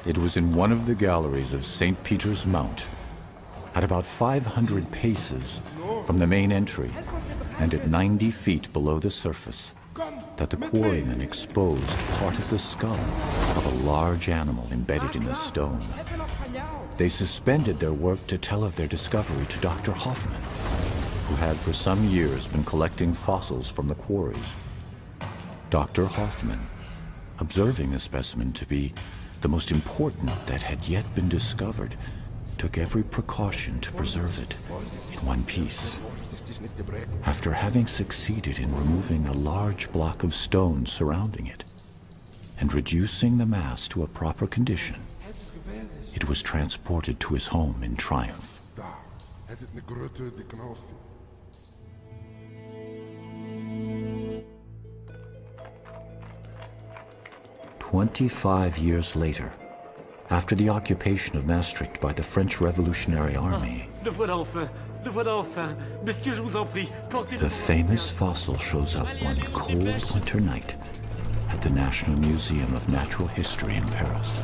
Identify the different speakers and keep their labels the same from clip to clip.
Speaker 1: It was in one of the galleries of St. Peter's Mount, at about 500 paces from the main entry and at 90 feet below the surface, that the quarrymen exposed part of the skull of a large animal embedded in the stone. They suspended their work to tell of their discovery to Dr. Hoffman, who had for some years been collecting fossils from the quarries. Dr. Hoffman, observing the specimen to be the most important that had yet been discovered, took every precaution to preserve it in one piece. After having succeeded in removing a large block of stone surrounding it and reducing the mass to a proper condition, it was transported to his home in triumph. 25 years later, after the occupation of Maastricht by the French Revolutionary Army, the famous fossil shows up one cold winter night at the National Museum of Natural History in Paris.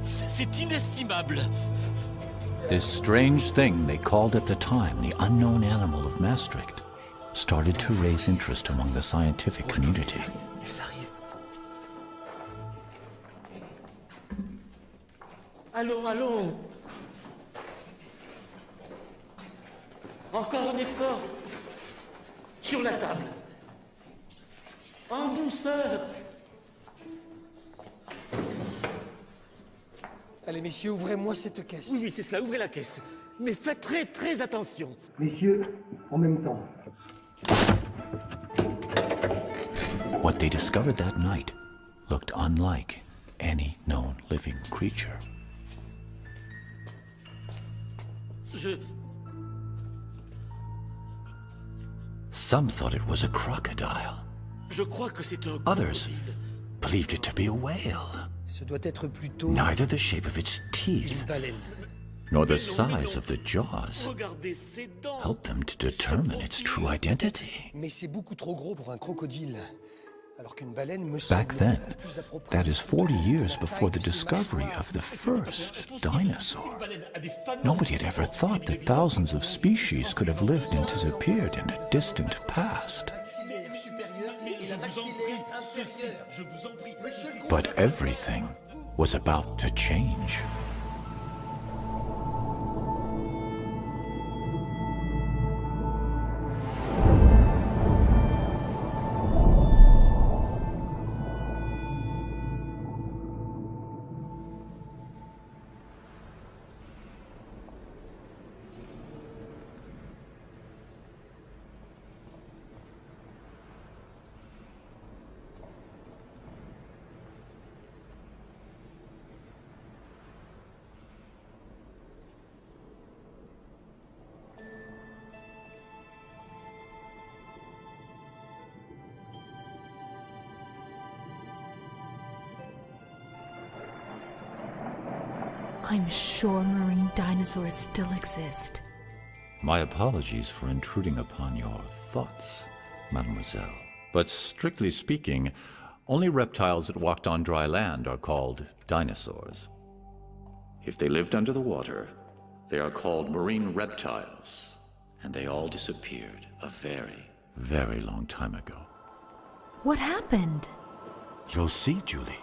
Speaker 2: C'est inestimable.
Speaker 1: This strange thing they called at the time the unknown animal of Maastricht started to raise interest among the scientific community.
Speaker 2: Allons, allons. Encore un effort. Sur la table. En douceur.
Speaker 3: Allez, messieurs, ouvrez-moi cette caisse.
Speaker 2: Oui, c'est cela, ouvrez la caisse. Mais faites très, très attention.
Speaker 3: Messieurs, en même temps.
Speaker 1: What they discovered that night looked unlike any known living creature. Some thought it was a crocodile.
Speaker 2: Je crois que c'est un
Speaker 1: Others
Speaker 2: crocodile.
Speaker 1: believed it to be a whale.
Speaker 3: Ce doit être plutôt
Speaker 1: Neither the shape of its
Speaker 3: une
Speaker 1: teeth
Speaker 3: baleine.
Speaker 1: nor the size of the jaws
Speaker 2: Regardez ses dents.
Speaker 1: helped them to determine its true identity.
Speaker 3: Mais c'est beaucoup trop gros pour un crocodile. Alors qu'une baleine me
Speaker 1: Back
Speaker 3: semble
Speaker 1: then,
Speaker 3: beaucoup plus appropriée.
Speaker 1: that is 40 years before the discovery of the first dinosaur. Nobody had ever thought that thousands of species could have lived and disappeared in a distant past.
Speaker 3: Maxillaire supérieur et la maxillaire inférieure.
Speaker 2: Je vous en prie.
Speaker 3: Monsieur le
Speaker 1: But everything was about to change.
Speaker 4: I'm sure marine dinosaurs still exist.
Speaker 1: My apologies for intruding upon your thoughts, mademoiselle. But strictly speaking, only reptiles that walked on dry land are called dinosaurs. If they lived under the water, they are called marine reptiles. And they all disappeared a very, very long time ago.
Speaker 4: What happened?
Speaker 1: You'll see, Julie.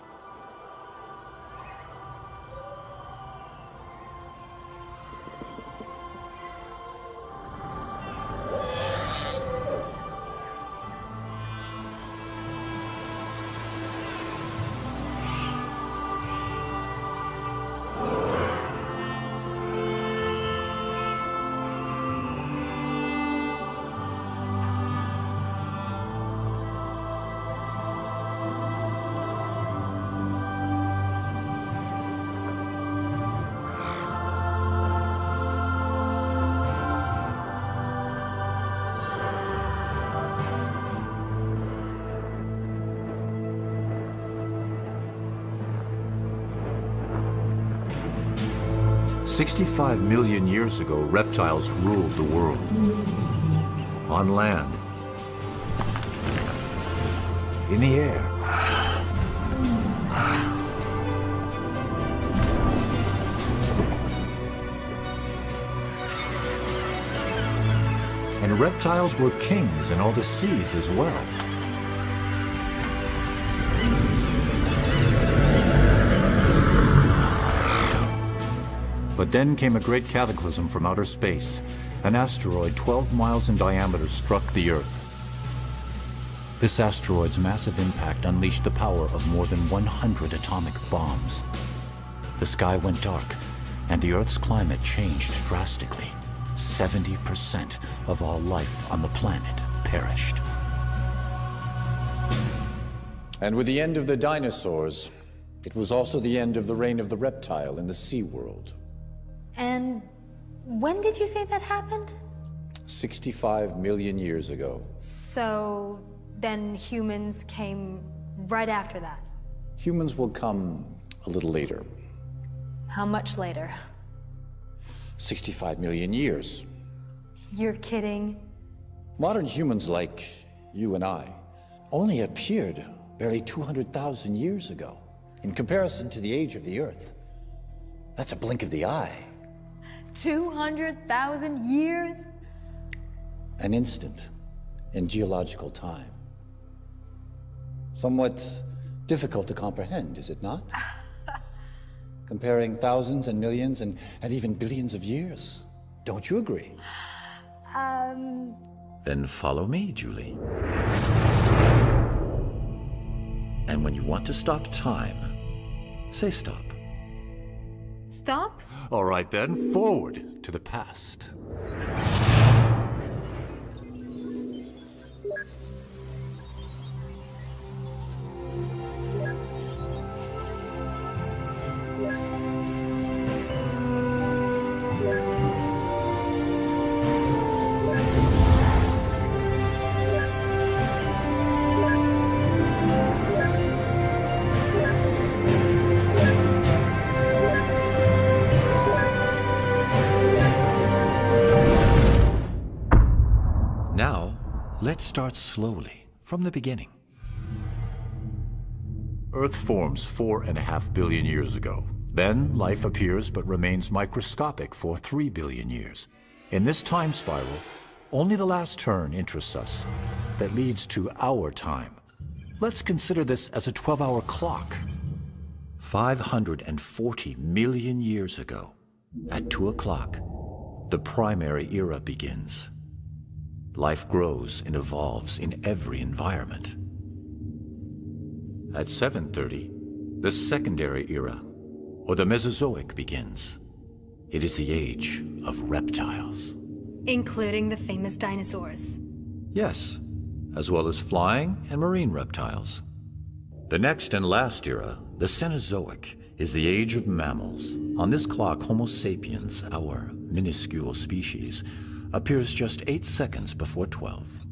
Speaker 1: 65 million years ago, reptiles ruled the world. On land, in the air, and reptiles were kings in all the seas as well. But then came a great cataclysm from outer space. An asteroid 12 miles in diameter struck the Earth. This asteroid's massive impact unleashed the power of more than 100 atomic bombs. The sky went dark, and the Earth's climate changed drastically. 70% of all life on the planet perished.
Speaker 5: And with the end of the dinosaurs, it was also the end of the reign of the reptile in the sea world.
Speaker 6: And when did you say that happened?
Speaker 5: 65 million years ago.
Speaker 6: So then humans came right after that.
Speaker 5: Humans will come a little later.
Speaker 6: How much later?
Speaker 5: 65 million years.
Speaker 6: You're kidding.
Speaker 5: Modern humans like you and I only appeared barely 200,000 years ago. In comparison to the age of the Earth, that's a blink of the eye.
Speaker 6: 200,000 years?
Speaker 5: An instant in geological time. Somewhat difficult to comprehend, is it not? Comparing thousands and millions and even billions of years. Don't you agree?
Speaker 1: Then follow me, Julie. And when you want to stop time, say stop.
Speaker 6: Stop?
Speaker 1: All right then, forward to the past. Let's start slowly, from the beginning. Earth forms 4.5 billion years ago. Then life appears but remains microscopic for 3 billion years. In this time spiral, only the last turn interests us. That leads to our time. Let's consider this as a 12-hour clock. 540 million years ago, at 2 o'clock, the primary era begins. Life grows and evolves in every environment. At 7:30, the secondary era, or the Mesozoic, begins. It is the age of reptiles.
Speaker 6: Including the famous dinosaurs.
Speaker 1: Yes, as well as flying and marine reptiles. The next and last era, the Cenozoic, is the age of mammals. On this clock, Homo sapiens, our minuscule species, appears just 8 seconds before 12.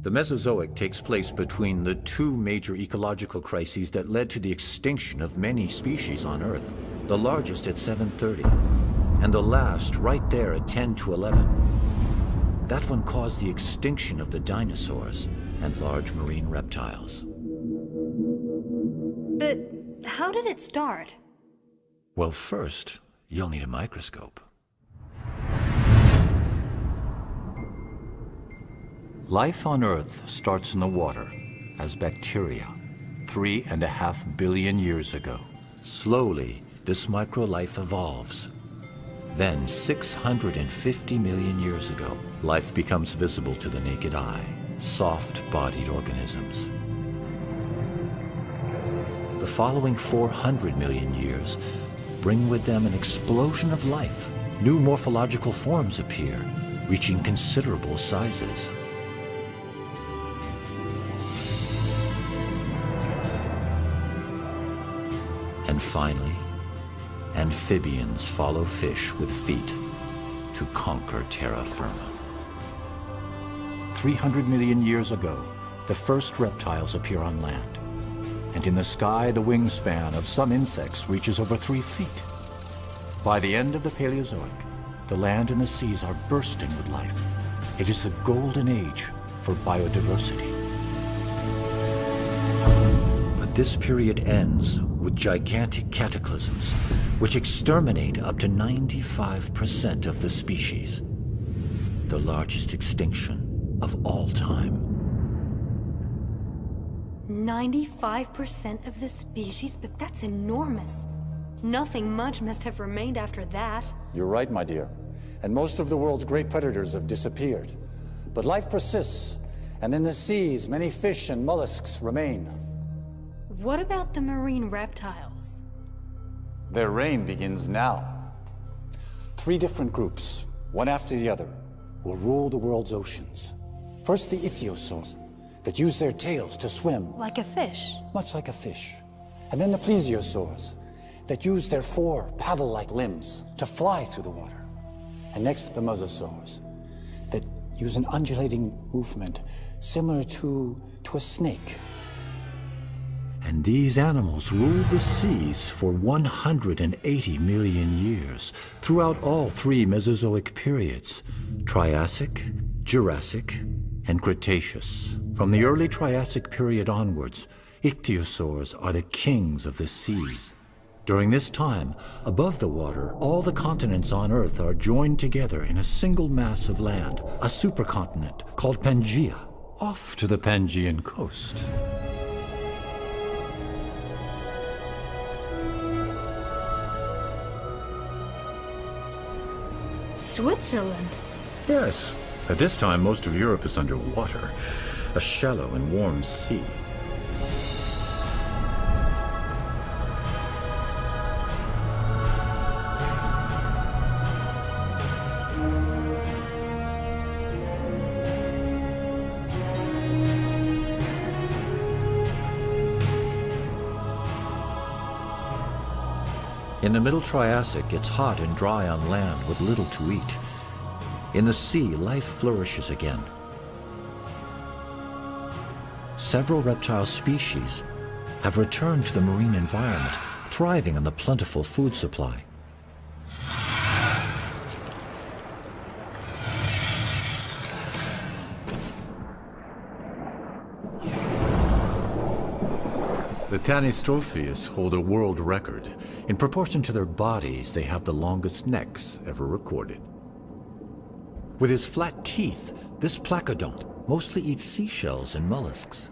Speaker 1: The Mesozoic takes place between the two major ecological crises that led to the extinction of many species on Earth, the largest at 7:30, and the last right there at 10 to 11. That one caused the extinction of the dinosaurs and large marine reptiles.
Speaker 6: But how did it start?
Speaker 1: Well, first, you'll need a microscope. Life on Earth starts in the water as bacteria 3.5 billion years ago. Slowly, this microlife evolves. Then, 650 million years ago, life becomes visible to the naked eye, soft-bodied organisms. The following 400 million years bring with them an explosion of life. New morphological forms appear, reaching considerable sizes. And finally, amphibians follow fish with feet to conquer terra firma. 300 million years ago, the first reptiles appear on land. And in the sky, the wingspan of some insects reaches over 3 feet. By the end of the Paleozoic, the land and the seas are bursting with life. It is the golden age for biodiversity. But this period ends with gigantic cataclysms, which exterminate up to 95% of the species. The largest extinction of all time.
Speaker 6: 95% of the species? But that's enormous. Nothing much must have remained after that.
Speaker 5: You're right, my dear. And most of the world's great predators have disappeared. But life persists, and in the seas, many fish and mollusks remain.
Speaker 6: What about the marine reptiles?
Speaker 5: Their reign begins now. 3 different groups, one after the other, will rule the world's oceans. First, the ichthyosaurs, that use their tails to swim.
Speaker 6: Like a fish?
Speaker 5: Much like a fish. And then the plesiosaurs, that use their 4 paddle-like limbs to fly through the water. And next, the mosasaurs, that use an undulating movement similar to a snake.
Speaker 1: And these animals ruled the seas for 180 million years, throughout all 3 Mesozoic periods: Triassic, Jurassic, and Cretaceous. From the early Triassic period onwards, ichthyosaurs are the kings of the seas. During this time, above the water, all the continents on Earth are joined together in a single mass of land, a supercontinent called Pangaea, off to the Pangaean coast.
Speaker 6: Switzerland?
Speaker 1: Yes. At this time, most of Europe is underwater, a shallow and warm sea. In the Middle Triassic, it's hot and dry on land with little to eat. In the sea, life flourishes again. Several reptile species have returned to the marine environment, thriving on the plentiful food supply. The Tanistropheus hold a world record. In proportion to their bodies, they have the longest necks ever recorded. With his flat teeth, this placodont mostly eats seashells and mollusks.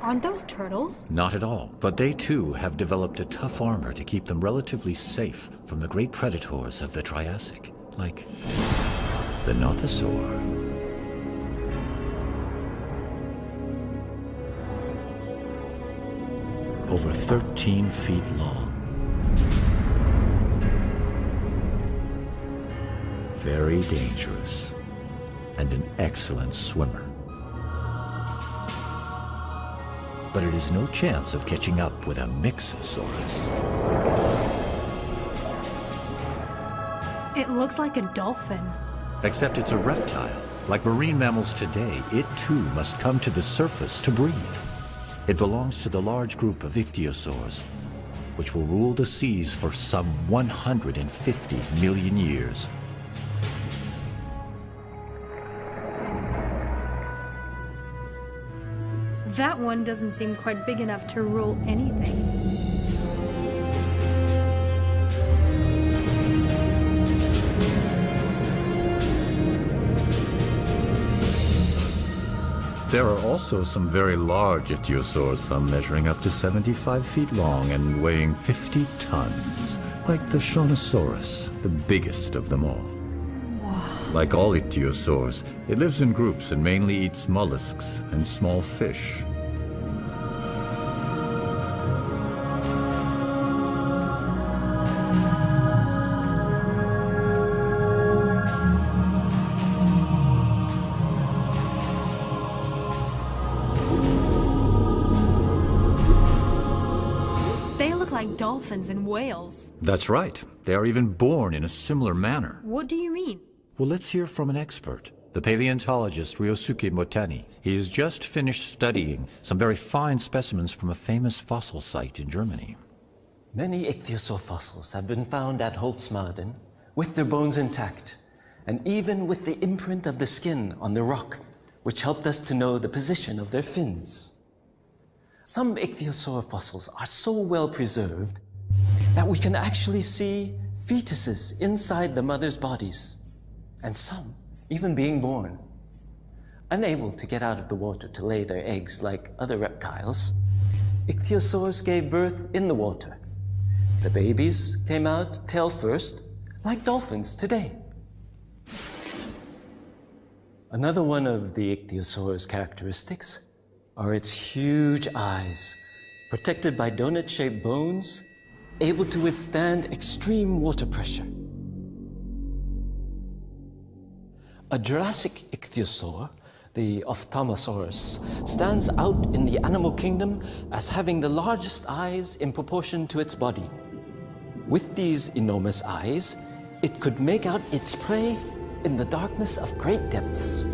Speaker 6: Aren't those turtles?
Speaker 1: Not at all, but they too have developed a tough armor to keep them relatively safe from the great predators of the Triassic, like the nothosaur. Over 13 feet long. Very dangerous, and an excellent swimmer. But it is no chance of catching up with a Mixosaurus.
Speaker 6: It looks like a dolphin.
Speaker 1: Except it's a reptile. Like marine mammals today, it too must come to the surface to breathe. It belongs to the large group of ichthyosaurs, which will rule the seas for some 150 million years.
Speaker 6: That one doesn't seem quite big enough to rule anything.
Speaker 1: There are also some very large ichthyosaurs, some measuring up to 75 feet long and weighing 50 tons, like the Shawnosaurus, the biggest of them all. Wow. Like all ichthyosaurs, it lives in groups and mainly eats mollusks and small fish.
Speaker 6: Like dolphins and whales.
Speaker 1: That's right. They are even born in a similar manner.
Speaker 6: What do you mean?
Speaker 1: Well, let's hear from an expert. the paleontologist Ryosuke Motani. He has just finished studying some very fine specimens from a famous fossil site in Germany.
Speaker 7: Many ichthyosaur fossils have been found at Holzmaden with their bones intact, and even with the imprint of the skin on the rock, which helped us to know the position of their fins. Some ichthyosaur fossils are so well preserved that we can actually see fetuses inside the mother's bodies, and some even being born. Unable to get out of the water to lay their eggs like other reptiles, ichthyosaurs gave birth in the water. The babies came out tail first, like dolphins today. Another one of the ichthyosaur's characteristics are its huge eyes, protected by donut-shaped bones, able to withstand extreme water pressure. A Jurassic ichthyosaur, the Ophthalmosaurus, stands out in the animal kingdom as having the largest eyes in proportion to its body. With these enormous eyes, it could make out its prey in the darkness of great depths.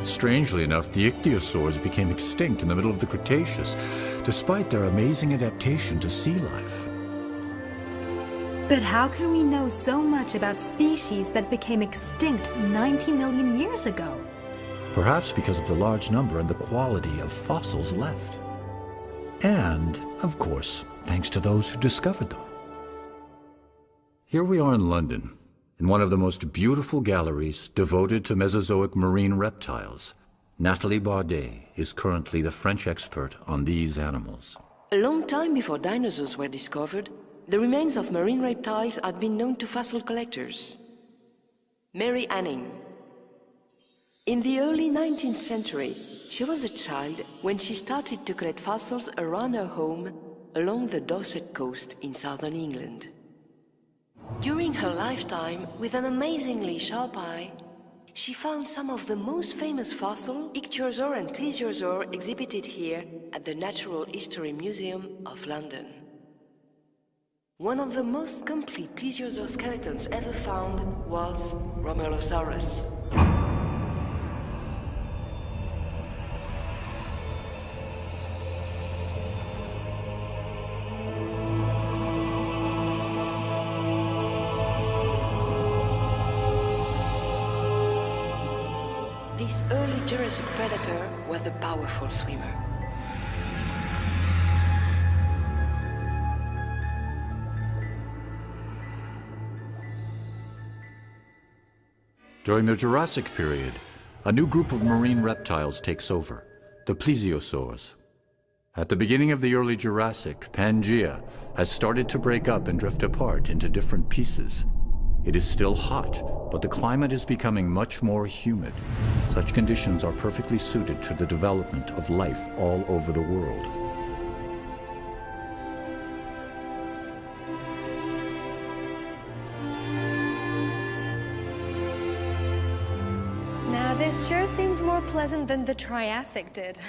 Speaker 1: Strangely enough, the ichthyosaurs became extinct in the middle of the Cretaceous, despite their amazing adaptation to sea life.
Speaker 4: But how can we know so much about species that became extinct 90 million years ago?
Speaker 1: Perhaps because of the large number and the quality of fossils left. And, of course, thanks to those who discovered them. Here we are in London, in one of the most beautiful galleries devoted to Mesozoic marine reptiles. Nathalie Bardet is currently the French expert on these animals.
Speaker 8: A long time before dinosaurs were discovered, the remains of marine reptiles had been known to fossil collectors. Mary Anning. In the early 19th century, she was a child when she started to collect fossils around her home along the Dorset coast in southern England. During her lifetime, with an amazingly sharp eye, she found some of the most famous fossil, ichthyosaur and plesiosaur, exhibited here at the Natural History Museum of London. One of the most complete plesiosaur skeletons ever found was Romelosaurus. This early Jurassic predator was a powerful swimmer.
Speaker 1: During the Jurassic period, a new group of marine reptiles takes over, the plesiosaurs. At the beginning of the early Jurassic, Pangaea has started to break up and drift apart into different pieces. It is still hot, but the climate is becoming much more humid. Such conditions are perfectly suited to the development of life all over the world.
Speaker 6: Now, this sure seems more pleasant than the Triassic did.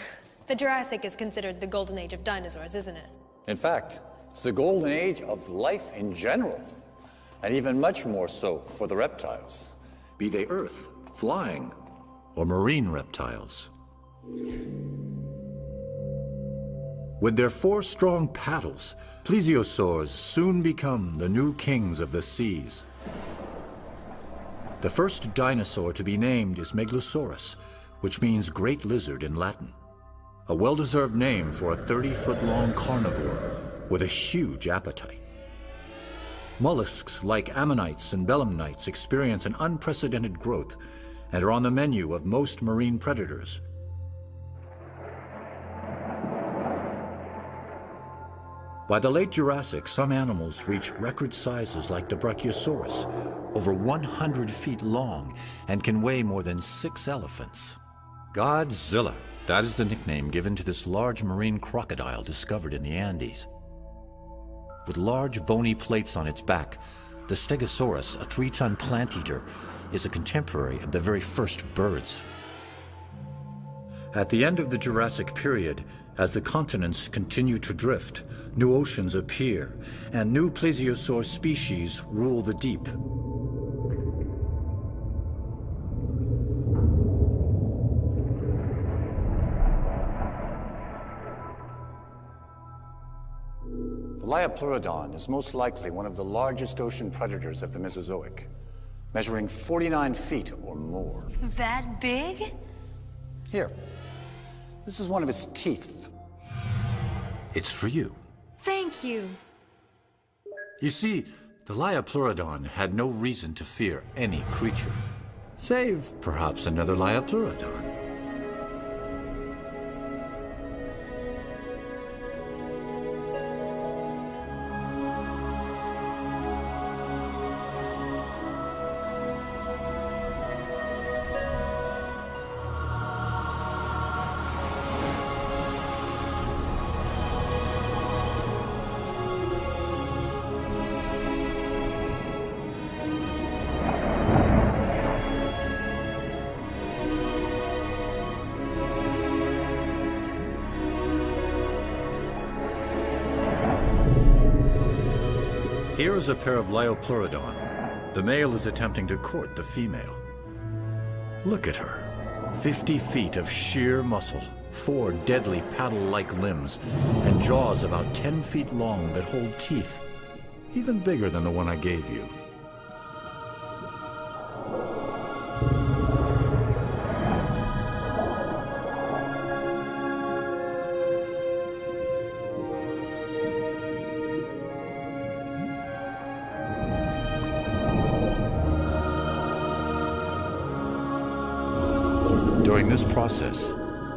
Speaker 6: The Jurassic is considered the golden age of dinosaurs, isn't it?
Speaker 5: In fact, it's the golden age of life in general, and even much more so for the reptiles.
Speaker 1: Be they earth, flying, or marine reptiles. With their 4 strong paddles, plesiosaurs soon become the new kings of the seas. The first dinosaur to be named is Megalosaurus, which means great lizard in Latin. A well-deserved name for a 30-foot-long carnivore with a huge appetite. Mollusks like ammonites and belemnites experience an unprecedented growth and are on the menu of most marine predators. By the late Jurassic, some animals reach record sizes like the Brachiosaurus, over 100 feet long, and can weigh more than 6 elephants. Godzilla, that is the nickname given to this large marine crocodile discovered in the Andes. With large bony plates on its back, the Stegosaurus, a 3-ton plant eater, is a contemporary of the very first birds. At the end of the Jurassic period, as the continents continue to drift, new oceans appear, and new plesiosaur species rule the deep.
Speaker 5: The Liopleurodon is most likely one of the largest ocean predators of the Mesozoic, measuring 49 feet or more.
Speaker 6: That big?
Speaker 5: Here, this is one of its teeth.
Speaker 1: It's for you.
Speaker 4: Thank you.
Speaker 1: You see, the Liopleurodon had no reason to fear any creature, save perhaps another Liopleurodon. Here is a pair of Liopleurodon. The male is attempting to court the female. Look at her. 50 feet of sheer muscle, 4 deadly paddle-like limbs, and jaws about 10 feet long that hold teeth, even bigger than the one I gave you. During this process,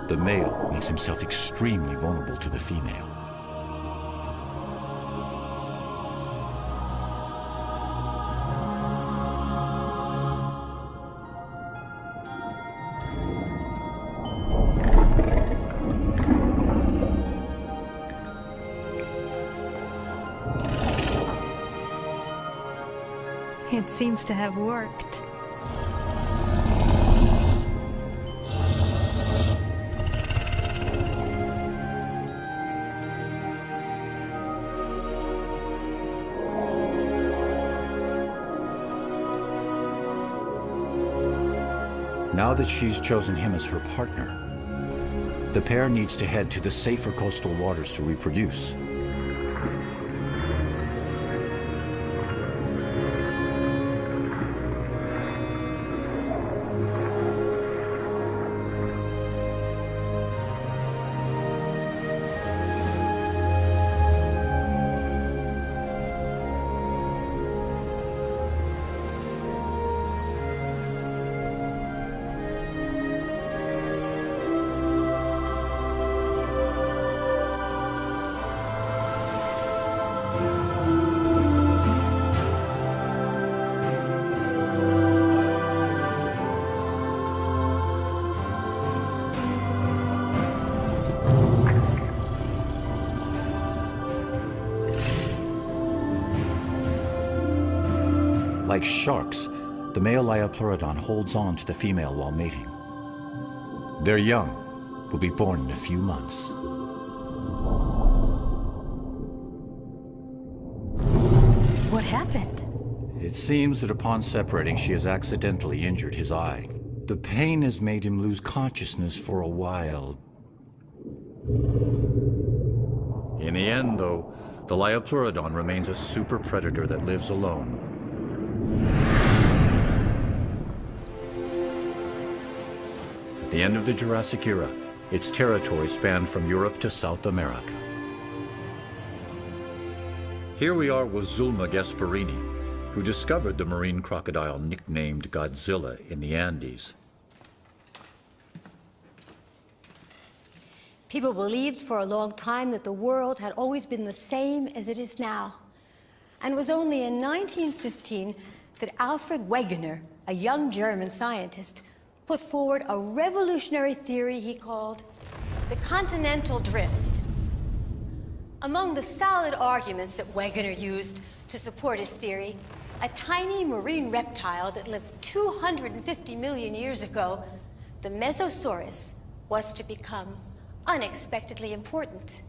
Speaker 1: the male makes himself extremely vulnerable to the female.
Speaker 4: It seems to have worked.
Speaker 1: Now that she's chosen him as her partner, the pair needs to head to the safer coastal waters to reproduce. Like sharks, the male Liopleurodon holds on to the female while mating. Their young will be born in a few months.
Speaker 4: What happened?
Speaker 1: It seems that upon separating, she has accidentally injured his eye. The pain has made him lose consciousness for a while. In the end, though, the Liopleurodon remains a super predator that lives alone. At the end of the Jurassic era, its territory spanned from Europe to South America. Here we are with Zulma Gasparini, who discovered the marine crocodile nicknamed Godzilla in the Andes.
Speaker 9: People believed for a long time that the world had always been the same as it is now. And it was only in 1915 that Alfred Wegener, a young German scientist, put forward a revolutionary theory he called the continental drift. Among the solid arguments that Wegener used to support his theory, a tiny marine reptile that lived 250 million years ago, the Mesosaurus, was to become unexpectedly important.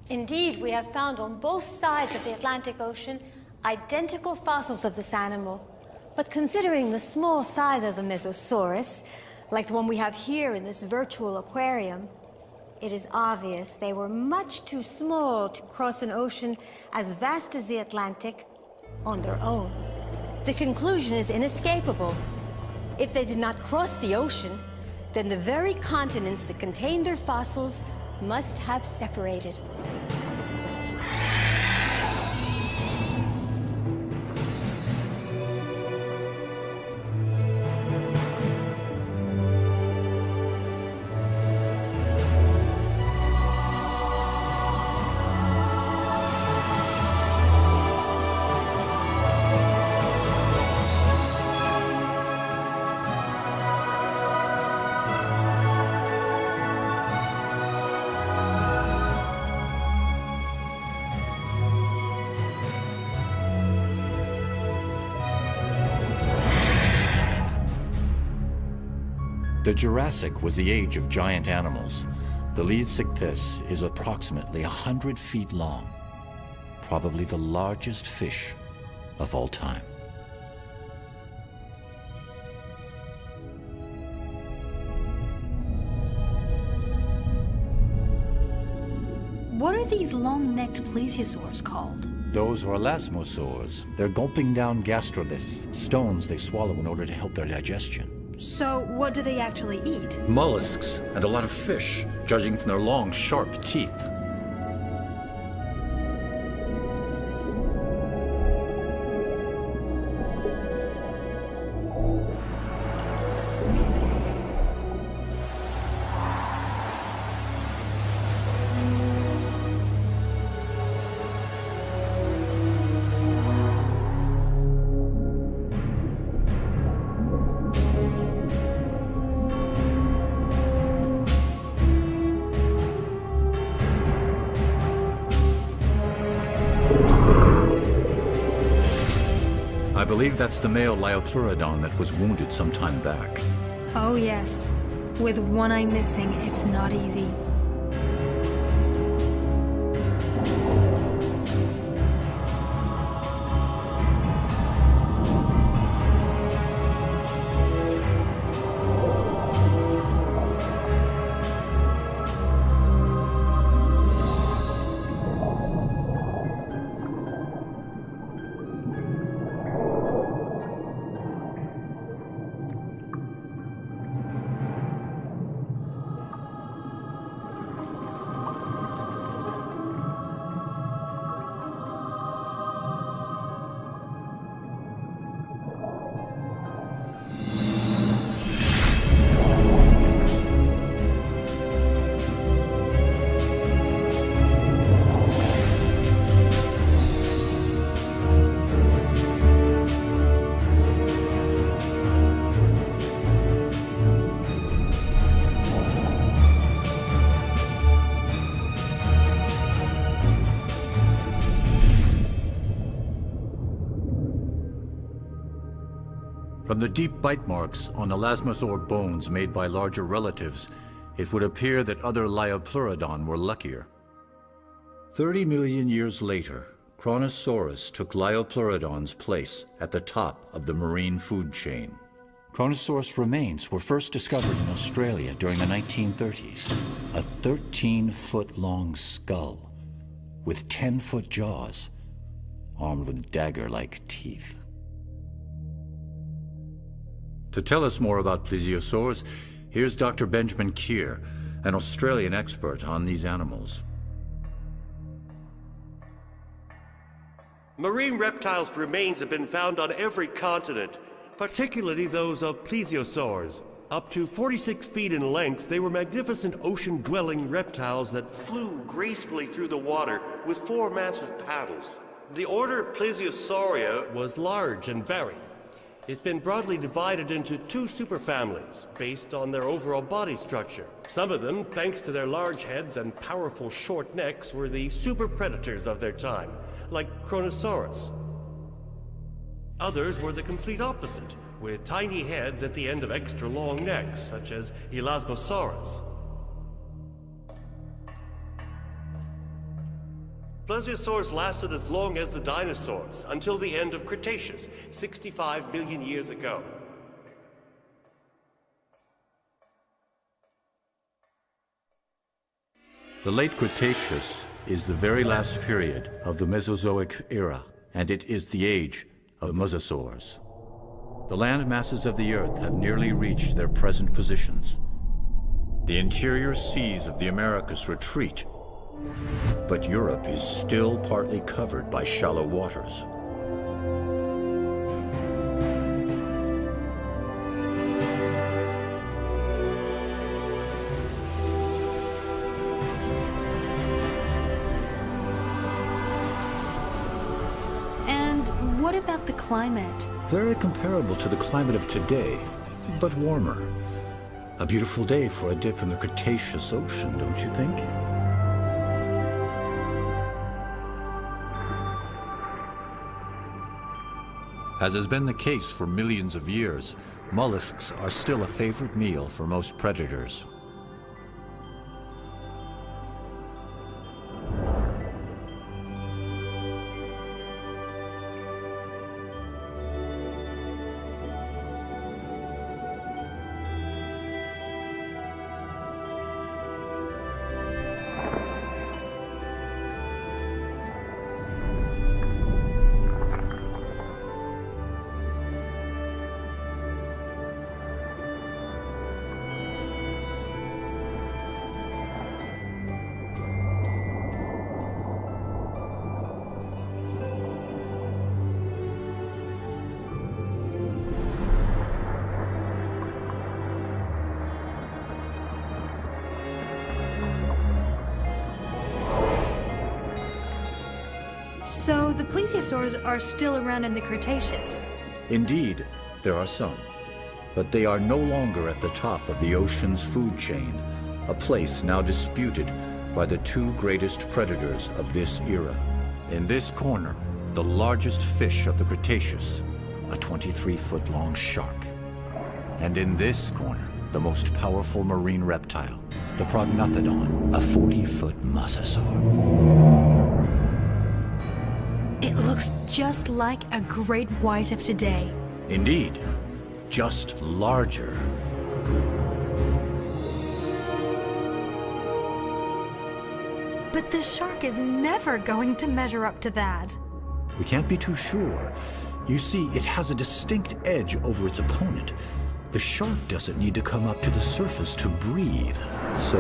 Speaker 9: Indeed, we have found on both sides of the Atlantic Ocean identical fossils of this animal. But considering the small size of the Mesosaurus, like the one we have here in this virtual aquarium, it is obvious they were much too small to cross an ocean as vast as the Atlantic on their own. The conclusion is inescapable. If they did not cross the ocean, then the very continents that contain their fossils must have separated.
Speaker 1: The Jurassic was the age of giant animals. The Leedsichthys is approximately 100 feet long, probably the largest fish of all time.
Speaker 4: What are these long-necked plesiosaurs called?
Speaker 1: Those are elasmosaurs. They're gulping down gastroliths, stones they swallow in order to help their digestion.
Speaker 4: So, what do they actually eat?
Speaker 1: Mollusks and a lot of fish, judging from their long, sharp teeth. I believe that's the male Liopleurodon that was wounded some time back.
Speaker 4: Oh yes. With one eye missing, it's not easy. From the deep bite marks on elasmosaur bones made by larger relatives, it would appear that other Liopleurodon were luckier. 30 million years later, Kronosaurus took Liopleurodon's place at the top of the marine food chain. Kronosaurus remains were first discovered in Australia during the 1930s. A 13-foot-long skull with 10-foot jaws, armed with dagger-like teeth. To tell us more about plesiosaurs, here's Dr. Benjamin Keir, an Australian expert on these animals.
Speaker 10: Marine reptiles' remains have been found on every continent, particularly those of plesiosaurs, Up to 46 feet in length, they were magnificent ocean-dwelling reptiles that flew gracefully through the water with 4 massive paddles. The order Plesiosauria was large and varied. It's been broadly divided into 2 superfamilies based on their overall body structure. Some of them, thanks to their large heads and powerful short necks, were the super predators of their time, like Kronosaurus. Others were the complete opposite, with tiny heads at the end of extra long necks, such as Elasmosaurus. Plesiosaurs lasted as long as the dinosaurs, until the end of Cretaceous, 65 million years ago.
Speaker 4: The late Cretaceous is the very last period of the Mesozoic era, and it is the age of mosasaurs. The land masses of the Earth have nearly reached their present positions. The interior seas of the Americas retreat, but Europe is still partly covered by shallow waters.
Speaker 6: And what about the climate?
Speaker 4: Very comparable to the climate of today, but warmer. A beautiful day for a dip in the Cretaceous Ocean, don't you think? As has been the case for millions of years, mollusks are still a favorite meal for most predators.
Speaker 6: So the plesiosaurs are still around in the Cretaceous?
Speaker 4: Indeed, there are some, but they are no longer at the top of the ocean's food chain, a place now disputed by the 2 greatest predators of this era. In this corner, the largest fish of the Cretaceous, a 23-foot-long shark. And in this corner, the most powerful marine reptile, the prognathodon, a 40-foot mosasaur.
Speaker 6: It looks just like a great white of today.
Speaker 4: Indeed, just larger.
Speaker 6: But the shark is never going to measure up to that.
Speaker 4: We can't be too sure. You see, it has a distinct edge over its opponent. The shark doesn't need to come up to the surface to breathe, so...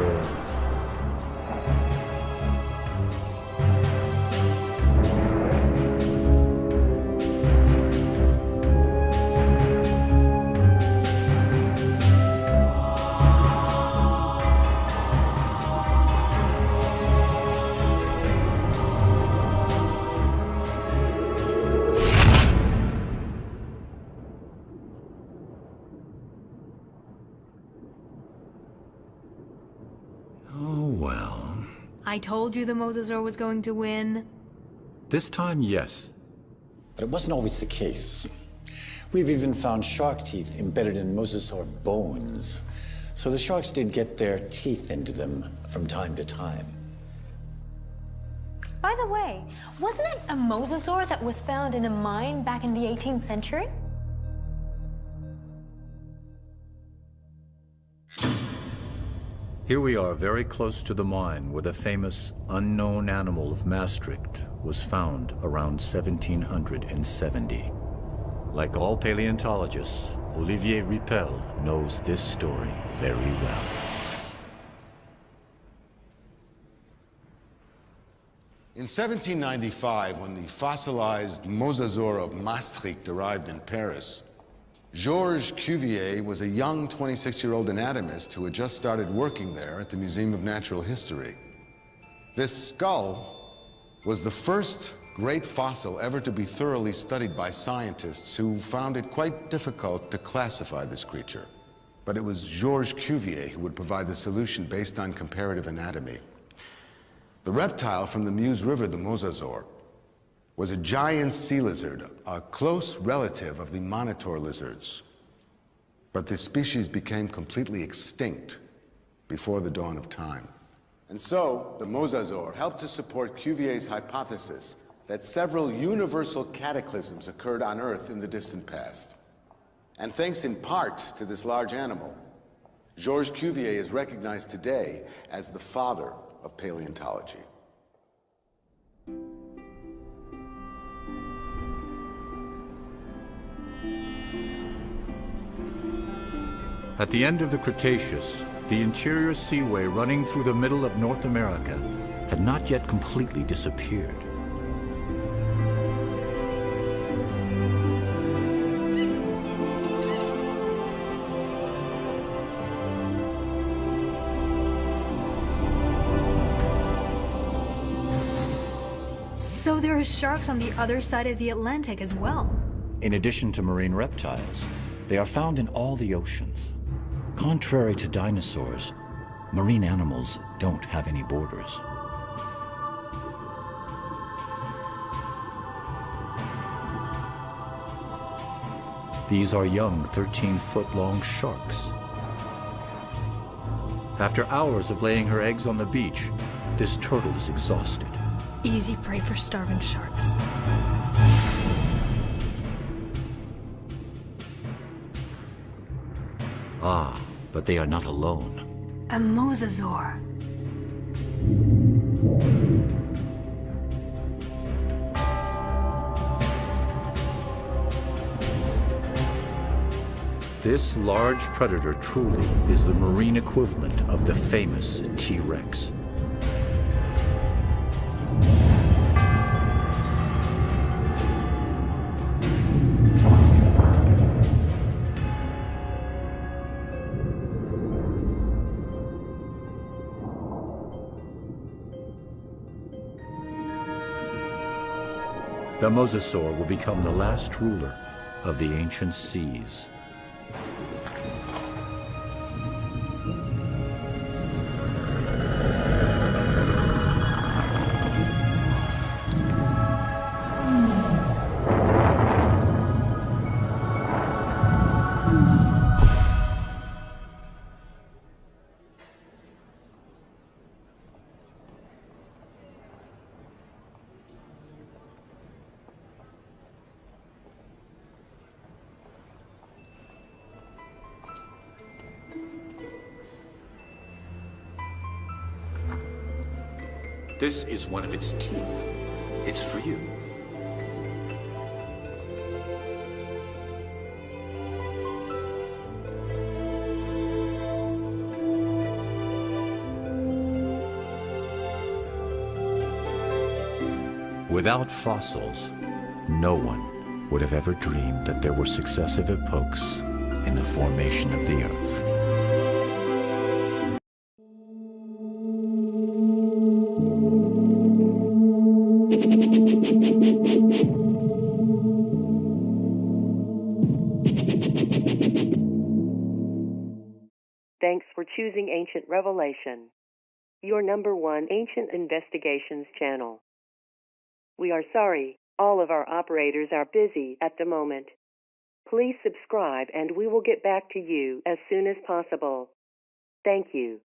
Speaker 6: I told you the mosasaur was going to win.
Speaker 4: This time, yes.
Speaker 5: But it wasn't always the case. We've even found shark teeth embedded in mosasaur bones. So the sharks did get their teeth into them from time to time.
Speaker 6: By the way, wasn't it a mosasaur that was found in a mine back in the 18th century?
Speaker 4: Here we are very close to the mine where the famous unknown animal of Maastricht was found around 1770. Like all paleontologists, Olivier Riepel knows this story very well.
Speaker 11: In 1795, when the fossilized mosasaur of Maastricht arrived in Paris, Georges Cuvier was a young 26-year-old anatomist who had just started working there at the Museum of Natural History. This skull was the first great fossil ever to be thoroughly studied by scientists who found it quite difficult to classify this creature. But it was Georges Cuvier who would provide the solution based on comparative anatomy. The reptile from the Meuse River, the mosasaur, was a giant sea lizard, a close relative of the monitor lizards. But this species became completely extinct before the dawn of time. And so, the mosasaur helped to support Cuvier's hypothesis that several universal cataclysms occurred on Earth in the distant past. And thanks in part to this large animal, Georges Cuvier is recognized today as the father of paleontology.
Speaker 4: At the end of the Cretaceous, the interior seaway running through the middle of North America had not yet completely disappeared.
Speaker 6: So there are sharks on the other side of the Atlantic as well.
Speaker 1: In addition to marine reptiles, they are found in all the oceans. Contrary to dinosaurs, marine animals don't have any borders. These are young 13-foot-long sharks.
Speaker 4: After hours of laying her eggs on the beach, this turtle is exhausted.
Speaker 6: Easy prey for starving sharks.
Speaker 1: Ah, but they are not alone.
Speaker 6: A mosasaur.
Speaker 4: This large predator truly is the marine equivalent of the famous T-Rex. The mosasaur will become the last ruler of the ancient seas.
Speaker 1: This is one of its teeth. It's for you.
Speaker 4: Without fossils, no one would have ever dreamed that there were successive epochs in the formation of the Earth.
Speaker 8: Thanks for choosing Ancient Revelation, your #1 Ancient Investigations channel. We are sorry, all of our operators are busy at the moment. Please subscribe and we will get back to you as soon as possible. Thank you.